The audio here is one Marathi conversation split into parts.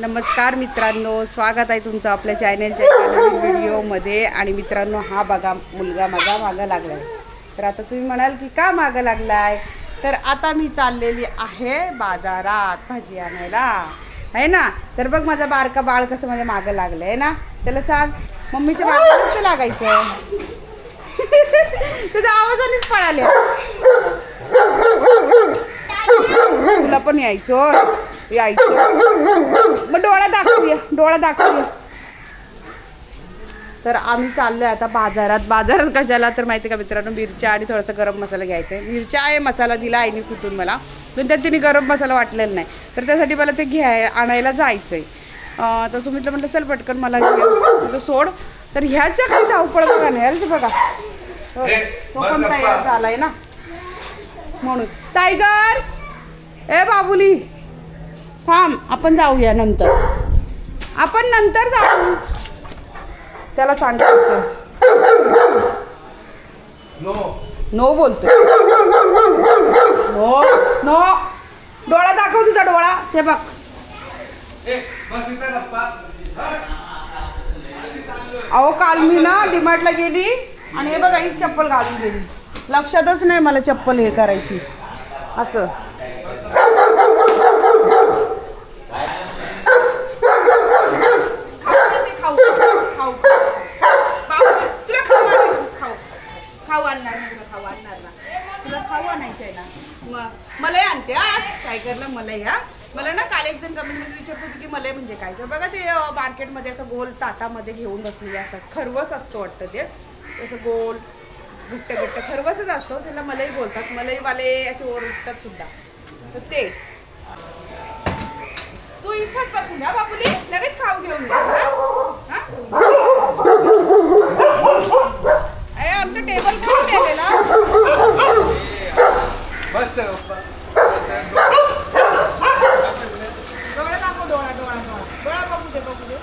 नमस्कार मित्रांनो, स्वागत आहे तुमचं आपल्या चॅनलच्या एका नवीन व्हिडिओमध्ये. आणि मित्रांनो, हा बघा मुलगा माझा मागं लागला आहे. तर आता तुम्ही म्हणाल की का मागं लागला आहे, तर आता मी चाललेली आहे बाजारात भाजी आणायला, आहे ना. तर बघ माझा बारका बाळ कसं माझ्या मागं लागलं आहे ना. त्याला सांग मम्मीच्या मागं कसं लागायचं. तुझ्या आवाजानेच पळाले. तुला पण यायचं मग डोळा दाखवूया. तर आम्ही चाललोय आता बाजारात कशाला तर माहिती का मित्रांनो, मिरच्या आणि थोडासा गरम मसाला घ्यायचा आहे. मिरच्या आहे, मसाला दिला आईने कुठून मला, पण त्यात तिने गरम मसाला वाटलेला नाही. तर त्यासाठी मला ते आणायला जायचं आहे. तर सुमितला म्हटलं चल पटकन मला तिथं सोड. तर ह्याच्या काही धावपळ बघा ना, ह्याच बघा तो पण तयार झालाय ना. म्हणून टायगर ए बाबुली थांब, आपण जाऊया नंतर, जाऊ. त्याला सांगायचं नो बोलतोय. नो डोळा दाखव, तुझा डोळा. हे बघ अहो, काल मी ना डीमार्टला गेली आणि हे बघा ही चप्पल घालून गेली. लक्षातच नाही मला चप्पल हे करायची. असं मलाई आणते आज काय करलं. मलाई मला ना काल एक जण कमेंटमध्ये विचारत होती की मलाई म्हणजे काय. तर बघा ते मार्केटमध्ये असं गोल ताटामध्ये घेऊन बसलेले असतात. खरवस असतो वाटतं ते, असं गोल घट्ट खरवसच असतो, त्याला मलाई बोलतात. मलईवाले असे ओरडतात सुद्धा. तर ते तू इथंच बसून द्या बाबुली, लगेच खाऊ घेऊन आमचं टेबल कोण केलेला. डोळा दाखव, डोळा बघू दे.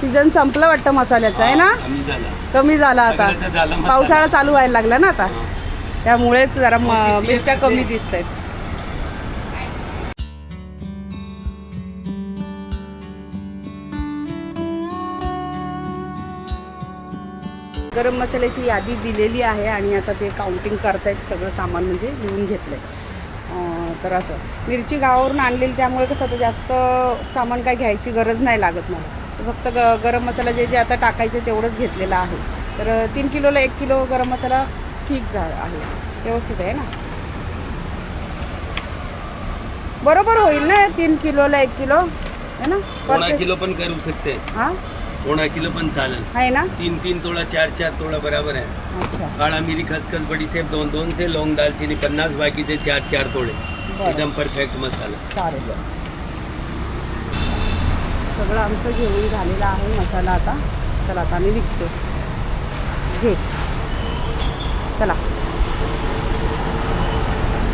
सीझन संपलं वाटतं मसाल्याचा, आहे ना. कमी झाला आता, पावसाळा चालू व्हायला लागला ना आता, त्यामुळेच जरा मिरच्या कमी दिसत आहेत. गरम मसाल्याची यादी दिलेली आहे आणि आता ते काउंटिंग करतायत. सगळं सामान म्हणजे लिहून घेतलंय. तर असं मिरची गावावरून आणलेली, त्यामुळे कसं आता जास्त सामान काय घ्यायची गरज नाही लागत मला. फक्त गरम मसाला जे आता टाकायचं तेवढंच घेतलेलं आहे. तर 3 किलोला 1 किलो गरम मसाला ठीक आहे, व्यवस्थित आहे ना. बरोबर होईल ना 3 किलोला 1 किलो, है ना. 1 किलो पण करू शकते. हां 1 किलो पण चालेल, आहे ना. 3 तोड़ा 4 तोड़ा बराबर है. अच्छा. काळा मिरी, खसखस, बडीशेप 2 से, लौंग, दालचीनी 50, बाकीचे 4 तोड़े. एकदम परफेक्ट मसाला. चालेल. सगळं आमचं घेऊन झालेलं आहे मसाला. आता चला, आता आम्ही निघतो.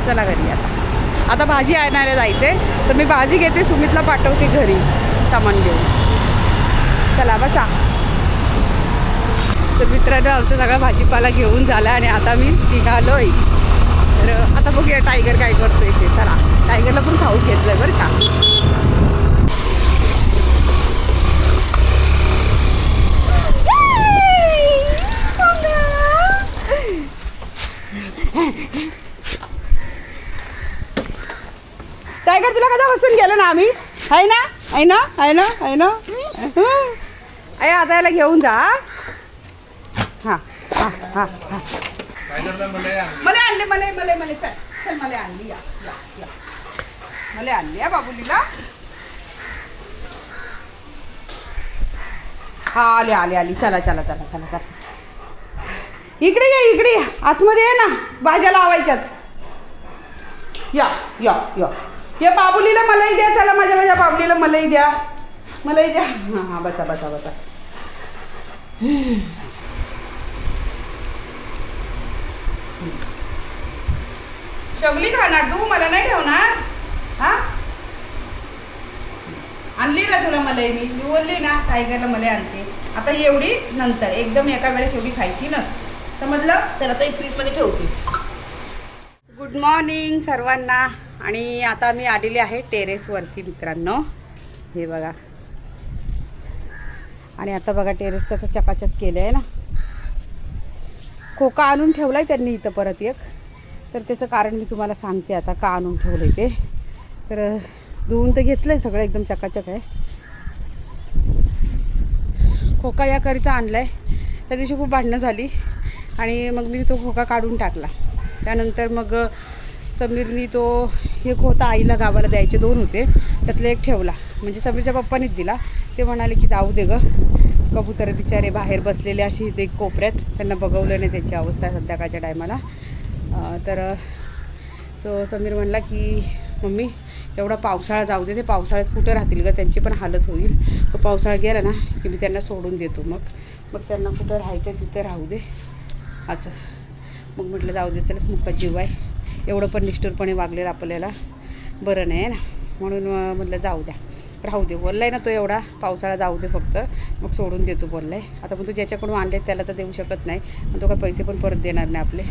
चला घरी. आता भाजी आणायला जायचंय, तर मी भाजी घेते, सुमितला पाठवते घरी सामान घेऊन. चला बसा. तर मित्रांनो, आमचा सगळा भाजीपाला घेऊन झाला आणि आता मी निघालोय. तर आता बघूया टायगर काय करतोय ते. चला, टायगरला पण खाऊ घेतलंय बरं का. टायगर तुला कदा बसून गेलो ना आम्ही, आहे ना. आता याला घेऊन जा. हां मला आणले चल मला आणली. या मला आणली बाबुलीला. हा आली चला चला चला चला चला. इकडे या आतमध्ये ये ना, भाज्या लावायच्यात. या या या या बाबुलीला मलाही द्या. चला माझ्या बाबुलीला मलाही द्या. हां बसा. शबली खाणार तू, मला नाही ठेवणार. हा आणली ना तुला मलाई, मी बोलली ना टायगरला मलाई आणते. आता एवढी नंतर, एकदम एका वेळेस एवढी खायची नसते, समजलं. चला आता फ्रीजमध्ये ठेवते. गुड मॉर्निंग सर्वांना. आणि आता मी आलेली आहे टेरेसवरती मित्रांनो, हे बघा. आणि आता बघा टेरेस कसं चकाचक केलं आहे ना. खोका आणून ठेवला आहे त्यांनी इथं परत एक. तर त्याचं कारण मी तुम्हाला सांगते आता का आणून ठेवलं आहे ते. तर धुवून तर घेतलं आहे सगळं, एकदम चकाचक आहे. खोका याकरिता आणला आहे. त्या दिवशी खूप भांडणं झाली आणि मग मी तो खोका काढून टाकला. त्यानंतर मग समीरनी तो एक होता आईला गावाला द्यायचे, 2 होते, त्यातलं एक ठेवला. म्हणजे समीरच्या पप्पानीच दिला. ते म्हणाले की जाऊ दे गं, कबूतर बिचारे बाहेर बसलेले अशी ते कोपऱ्यात, त्यांना बघवलं नाही त्यांची अवस्था संध्याकाळच्या टायमाला. तर तो समीर म्हणला की मम्मी एवढा पावसाळा जाऊ दे, ते पावसाळ्यात कुठं राहतील गं, त्यांची पण हालत होईल. तो पावसाळा गेला ना की मी त्यांना सोडून देतो, मग त्यांना कुठं राहायचं तिथं राहू दे असं. मग म्हटलं जाऊ दे, चला मुका जीव आहे, एवढं पण निष्ठुरपणे वागलेलं आपल्याला बरं नाही ना. म्हणून म्हटलं जाऊ द्या, राहू दे. बोलला आहे ना तो, एवढा पावसाळा जाऊ दे फक्त, मग सोडून देतो बोलला आहे. आता पण तो ज्याच्याकडून आणले त्याला तर देऊ शकत नाही, पण तो काय पैसे पण परत देणार नाही आपले.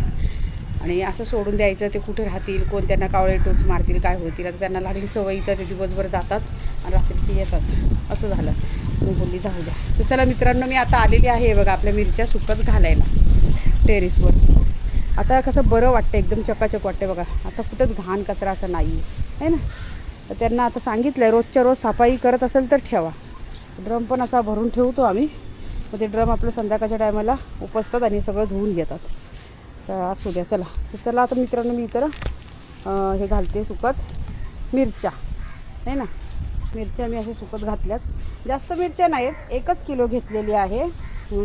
आणि असं सोडून द्यायचं, ते कुठे राहतील, कोण त्यांना कावळे टोच मारतील, काय होतील. आता त्यांना लागली सवय, तर ते दिवसभर जातात आणि रात्रीची येतात, असं झालं. मी बोलली जाऊ द्या. तर चला मित्रांनो, मी आता आलेली आहे बघा आपल्या मिरच्या सुकत घालायला टेरेसवर. आता कसं बरं वाटतं, एकदम चकाचक वाटते बघा. आता कुठंच घाण कचरा असं नाही आहे ना. तर त्यांना आता सांगितलं आहे, रोजच्या रोज सफाई करत असेल तर ठेवा. ड्रम पण असा भरून ठेवतो आम्ही, मग ते ड्रम आपलं संध्याकाळच्या टायमाला उपसतात आणि सगळं धुवून घेतात. तर असू द्या. चला आता मित्रांनो, मी इतर हे घालते सुकत मिरच्या आहे ना. मिरच्या मी अशा सुकत घातल्यात. जास्त मिरच्या नाहीत, 1 किलो घेतलेली आहे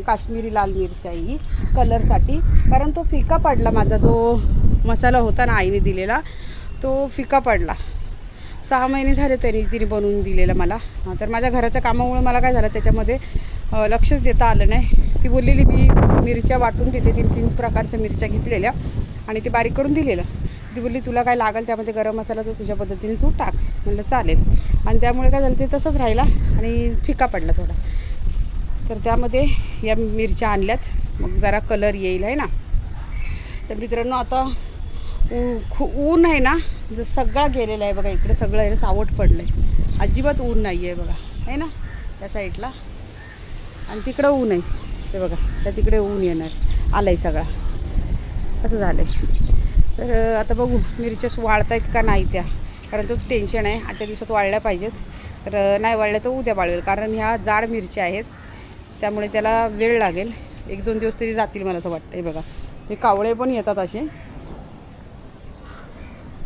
काश्मीरी लाल मिरच्या ही कलरसाठी. कारण तो फिका पडला माझा, जो मसाला होता ना आईने दिलेला, तो फिका पडला. 6 महिने झाले तरी तिने बनवून दिलेलं मला. तर माझ्या घराच्या कामामुळे मला काय झालं, त्याच्यामध्ये लक्षच देता आलं नाही. ती बोललेली मी मिरच्या वाटून देते, 3 प्रकारच्या मिरच्या घेतलेल्या आणि ते बारीक करून दिलेलं. ती बोलली तुला काय लागेल त्यामध्ये गरम मसाला तो तुझ्या पद्धतीने तू टाक. म्हणलं चालेल. आणि त्यामुळे काय झालं, ते तसंच राहिला आणि फिका पडला थोडा. तर त्यामध्ये या मिरच्या आणल्यात, मग जरा कलर येईल आहे ना. तर मित्रांनो आता ऊन आहे ना, जर सगळा गेलेला आहे बघा. इकडे सगळं आहे ना सावट पडलं आहे, अजिबात ऊन नाही आहे बघा, आहे ना त्या साईडला. आणि तिकडं ऊन आहे ते बघा, त्या तिकडे ऊन येणार आलं आहे सगळा, असं झालं आहे. तर आता बघू मिरच्या वाळत आहेत का नाही त्या, कारण तो टेन्शन आहे. आजच्या दिवसात वाळल्या पाहिजेत. तर नाही वाळल्या तर उद्या वाळवेल, कारण ह्या जाड मिरच्या आहेत, त्यामुळे त्याला वेळ लागेल. 1-2 दिवस तरी जातील मला असं वाटतं. हे बघा, हे कावळे पण येतात असे,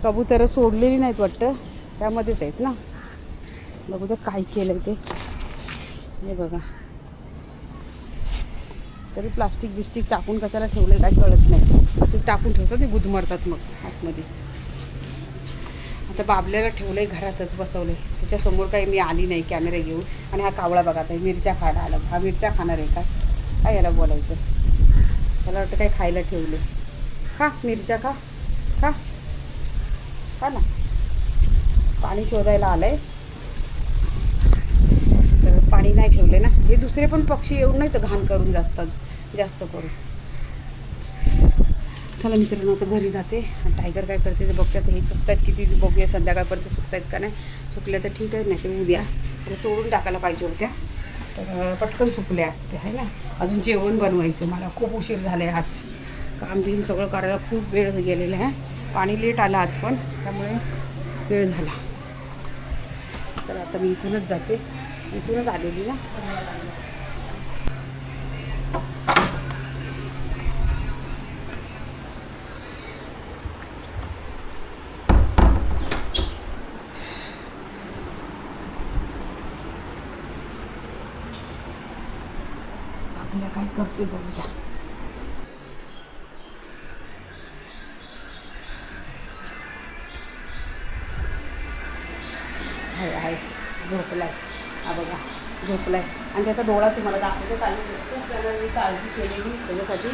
कबूतरं सोडलेली नाहीत वाटतं, त्यामध्येच आहेत ना. बघू तर काय केलं ते, हे बघा. तरी प्लास्टिक टाकून कशाला ठेवलं आहे काय कळत नाही. असे टाकून ठेवतात, ते गुदमरतात मग आतमध्ये. आता बाबल्याला ठेवलं आहे घरातच, बसवलं आहे. त्याच्यासमोर काही मी आली नाही कॅमेरा घेऊन. आणि हा कावळा बघा, आता मिरच्या खायला आला. हा मिरच्या खाणार आहे का काय याला बोलायचं. त्याला वाटतं काही खायला ठेवले. खा मिरच्या, खा खा खा ना. पाणी शोधायला आलं आहे, तर पाणी नाही ठेवले ना. हे दुसरे पण पक्षी येऊन नाही तर घाण करून जास्त करून. चला मित्रांनो, आता घरी जाते. आणि टायगर काय करते ते बघतात. हे सुकतात किती बघूया, संध्याकाळपर्यंत सुकतायत का नाही. सुकल्या तर ठीक आहे, नाही तर उद्या तोडून टाकायला पाहिजे होत्या, तर पटकन सुकल्या असते आहे ना. अजून जेवण बनवायचं, मला खूप उशीर झाला आहे आज. काम बिम सगळं करायला खूप वेळ गेलेला आहे. पाणी लेट आलं आज पण, त्यामुळे वेळ झाला. तर आता मी इथूनच जाते, इथूनच आलेली ना. आपल्या काय करते बघूया. झोपलाय. हा बघा झोपलाय. आणि त्याचा डोळा तुम्हाला दाखवतो. खूप त्याला मी काळजी केलेली त्याच्यासाठी.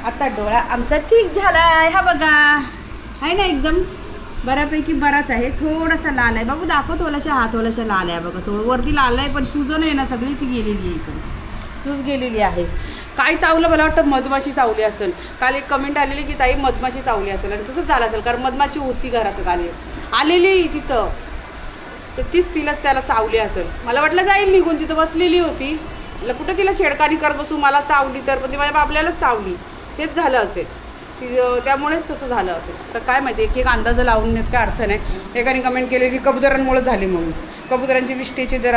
आता डोळा आमचा ठीक झाला आहे. हा बघा आहे ना एकदम बऱ्यापैकी बराच आहे. थोडासा लाल आहे. बाबू दाखव थोडासा. हा थोडासा लाल आहे बघा. थोडं वरती लाल आहे पण सुजन आहे ना सगळी ती गेलेली आहे. इकडे सूज गेलेली आहे. काय चावलं मला वाटतं मधमाशी चावली असेल. काल एक कमेंट आलेली की ताई मधमाशी चावली असेल आणि तसंच झालं असेल कारण मधमाशी होती घरात काल आलेली तिथं. तर तीच त्याला चावली असेल. मला वाटलं जाईल निघून. तिथं बसलेली होती. म्हटलं कुठं तिला छेडखानी करत बसू. मला चावली तर पण ती माझ्या बाबल्यालाच चावली. तेच झालं असेल. त्यामुळेच तसं झालं असेल. तर काय माहिती एक एक अंदाज लावून नेत काय अर्थ नाही. एकाने कमेंट केले की कबुतरांमुळे झाली म्हणून. कबुतरांची विष्ठेचे जर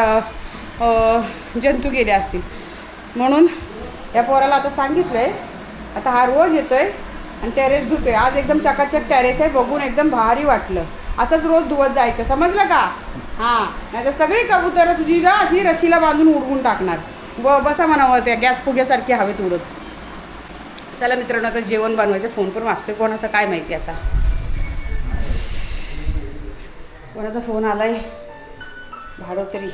जंतू गेले असतील म्हणून. या पोराला आता सांगितलं आहे. आता हा रोज येतो आहे आणि टेरेस धुतो आहे. आज एकदम चकाचक टेरेस आहे. बघून एकदम भारी वाटलं. असंच रोज धुवत जायचं समजलं का. हां नाही तर सगळी कबुतरं तुझी ना अशी रशीला बांधून उडवून टाकणार. बसा म्हणावं त्या गॅस फुग्यासारखी हवेत उडत. चला मित्रांनो आता जेवण बनवायचं. फोन पण वाचतोय कोणाचा काय माहिती आता. कोणाचा फोन आला आहे भाडोतरी.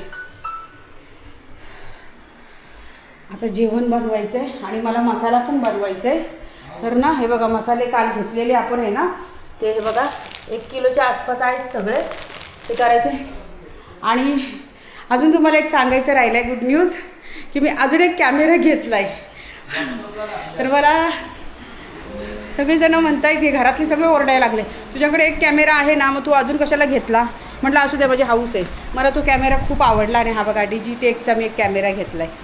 आता जेवण बनवायचं आहे आणि मला मसाला पण बनवायचा आहे. तर ना हे बघा मसाले काल घेतलेले आपण आहे ना ते हे बघा 1 किलोच्या आसपास आहेत सगळे. ते करायचे. आणि अजून तुम्हाला एक सांगायचं राहिलं आहे गुड न्यूज की मी अजून एक कॅमेरा घेतला आहे. तर मला सगळीजणं म्हणतायत हे घरातले सगळे ओरडायला लागले तुझ्याकडे एक कॅमेरा आहे ना मग तू अजून कशाला घेतला. म्हटलं असू दे माझी हाऊस आहे. मला तो कॅमेरा खूप आवडला आणि हा बघा डिजिटेकचा मी एक कॅमेरा घेतला आहे.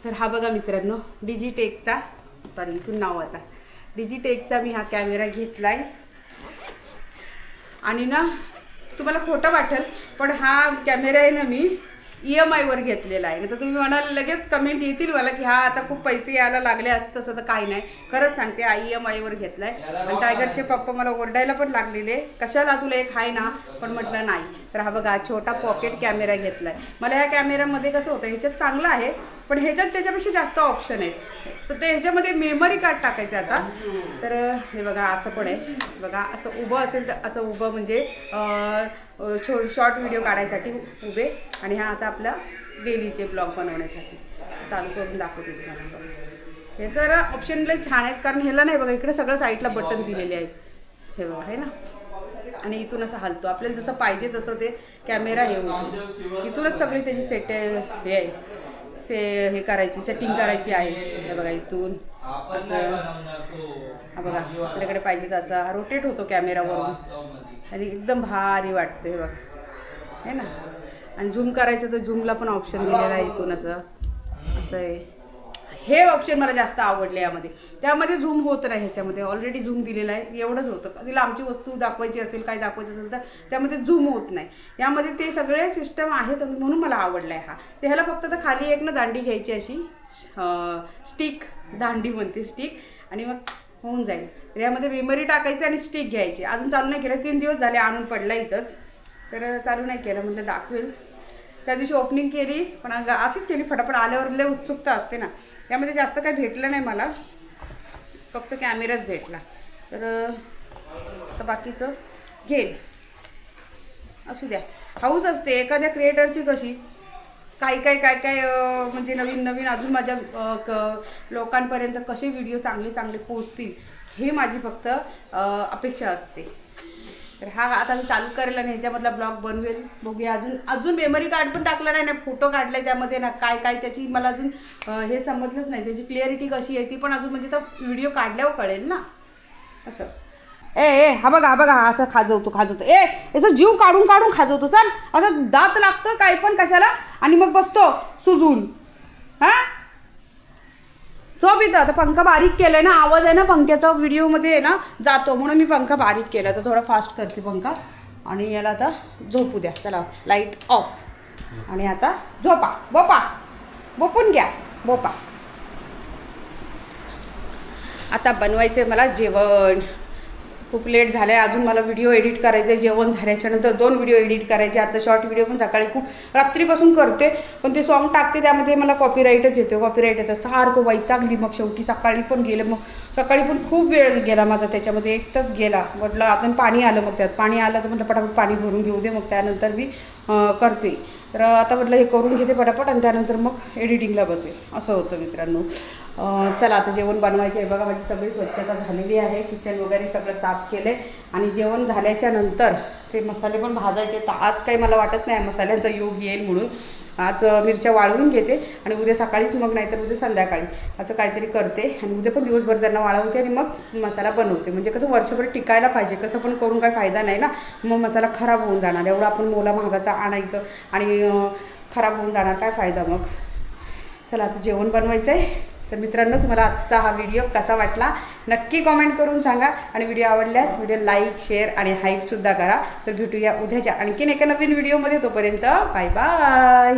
तर हा बघा मित्रांनो डिजिटेकचा सॉरी इथून नावाचा डिजिटेकचा मी हा कॅमेरा घेतला आहे. आणि ना तुम्हाला खोटं वाटेल पण हा कॅमेरा आहे ना मी EMIवर घेतलेला आहे. तर तुम्ही म्हणाल लगेच कमेंट येतील मला की हा आता खूप पैसे यायला लागले असं तसं. तर काही नाही खरंच सांगते EMIवर घेतला आहे. आणि टायगरचे पप्पा मला ओरडायला पण लागलेले कशाला तुला एक आहे ना पण म्हटलं नाही. तर हा बघा छोटा पॉकेट कॅमेरा घेतला आहे. मला ह्या कॅमेऱ्यामध्ये कसं होतं ह्याच्यात चांगलं आहे पण ह्याच्यात त्याच्यापेक्षा जास्त ऑप्शन आहेत. तर ते ह्याच्यामध्ये मेमरी कार्ड टाकायचं आता. तर हे बघा असं पण आहे बघा. असं उभं असेल तर असं उभं म्हणजे शॉर्ट व्हिडिओ काढायसाठी उभे. आणि हा असा आपला डेलीचे ब्लॉग बनवण्यासाठी. चालू करून दाखवते तुम्हाला बघा. हे जरा ऑप्शन लई छान आहेत कारण ह्याला नाही बघा इकडे सगळं साईडला बटन दिलेले आहेत. हे बघा आहे ना. आणि इथून असं हलतो आपल्याला जसं पाहिजे तसं ते कॅमेरा हे होतो. इथूनच सगळी त्याची हे आहे हे करायची सेटिंग करायची आहे. हे बघा इथून असं हा बघा आपल्याकडे पाहिजे तसा रोटेट होतो कॅमेरावरून आणि एकदम भारी वाटतं. हे बघा आहे ना. आणि झूम करायचं तर झूमला पण ऑप्शन दिलेला आहे इथून असं आहे. हे ऑप्शन मला जास्त आवडले यामध्ये. त्यामध्ये झूम होत नाही. ह्याच्यामध्ये ऑलरेडी झूम दिलेला आहे एवढंच होतं. तिला आमची वस्तू दाखवायची असेल काय दाखवायचं असेल तर त्यामध्ये झूम होत नाही. यामध्ये ते सगळे सिस्टम आहेत म्हणून मला आवडला आहे हा. ते ह्याला फक्त तर खाली एक ना दांडी घ्यायची अशी स्टिक दांडी म्हणते स्टिक आणि मग होऊन जाईल. तर यामध्ये मेमरी टाकायची आणि स्टिक घ्यायची. अजून चालू नाही केलं 3 दिवस झाले आणून पडला इथंच. तर चालू नाही केलं म्हटलं दाखवेल. त्या दिवशी ओपनिंग केली पण अशीच केली फटाफट. आल्यावर लय उत्सुकता असते ना. त्यामध्ये जास्त काही भेटलं नाही मला फक्त कॅमेराच भेटला. तर आता बाकीचं घेईल असू द्या. हाऊस असते एखाद्या क्रिएटरची कशी काय म्हणजे नवीन अजून माझ्या लोकांपर्यंत कसे व्हिडिओ चांगले पोचतील हे माझी फक्त अपेक्षा असते. तर हा आता मी चालू करेल आणि ह्याच्यामधला ब्लॉग बनवेल. बघूया. अजून मेमरी कार्ड पण टाकलं नाही ना. फोटो काढला आहे त्यामध्ये ना काय त्याची मला अजून हे समजलंच नाही. त्याची क्लिअरिटी कशी आहे ती पण अजून म्हणजे तर व्हिडिओ काढल्यावर कळेल ना असं. हा बघा असं खाजवतो याचा जीव काढून खाजवतो. चल असं दात लागतं काही पण कशाला आणि मग बसतो सुजून. झोप इथं. आता पंखा बारीक केलाय ना. आवाज आहे ना पंख्याचा व्हिडिओमध्ये आहे ना जातो म्हणून मी पंखा बारीक केला. तर थोडा फास्ट करते पंखा आणि याला आता झोपू द्या. चला लाईट ऑफ आणि आता झोपा बोपून घ्या बोपा. आता बनवायचं आहे मला जेवण. खूप लेट झालं आहे. अजून मला व्हिडिओ एडिट करायचे, जेवण झाल्याच्यानंतर 2 व्हिडिओ एडिट करायचे. आजचा शॉर्ट व्हिडिओ पण सकाळी खूप रात्रीपासून करते, पण ते सॉन्ग टाकते त्यामध्ये मला कॉपीराईटच येते. कॉपीराईट येतं सारखं, वैतागली. मग शेवटी सकाळी पण गेले, मग सकाळी पण खूप वेळ गेला माझा त्याच्यामध्ये, 1 तास गेला. म्हटलं आपण पाणी आलं, मग त्यात पाणी आलं तर म्हटलं पटापट पाणी भरून घेऊ दे, मग त्यानंतर मी करते. तर आता म्हटलं हे करून घेते पटापट आणि त्यानंतर मग एडिटिंगला बसेल, असं होतं मित्रांनो. चला आता जेवण बनवायचं आहे. बघा माझी सगळी स्वच्छता झालेली आहे, किचन वगैरे सगळं साफ केलं आहे. आणि जेवण झाल्याच्या नंतर ते मसाले पण भाजायचे. तर आज काही मला वाटत नाही मसाल्यांचा योग येईल म्हणून. आज मिरच्या वाळवून घेते आणि उद्या सकाळीच, मग नाहीतर उद्या संध्याकाळी असं काहीतरी करते. आणि उद्या पण दिवसभर त्यांना वाळवते आणि मग मसाला बनवते. म्हणजे कसं वर्षभर टिकायला पाहिजे, कसं पण करून काही फायदा नाही ना, मग मसाला खराब होऊन जाणार. एवढं आपण मोला महागाचा आणायचं आणि खराब होऊन जाणार, काय फायदा मग. चला आता जेवण बनवायचं आहे. तर मित्रांनो, तुम्हाला आजचा हा व्हिडिओ कसा वाटला नक्की कॉमेंट करून सांगा. आणि व्हिडिओ आवडल्यास व्हिडिओ लाईक, शेअर आणि हाईपसुद्धा करा. तर भेटूया उद्याच्या आणखीन एका नवीन व्हिडिओमध्ये. तोपर्यंत बाय बाय.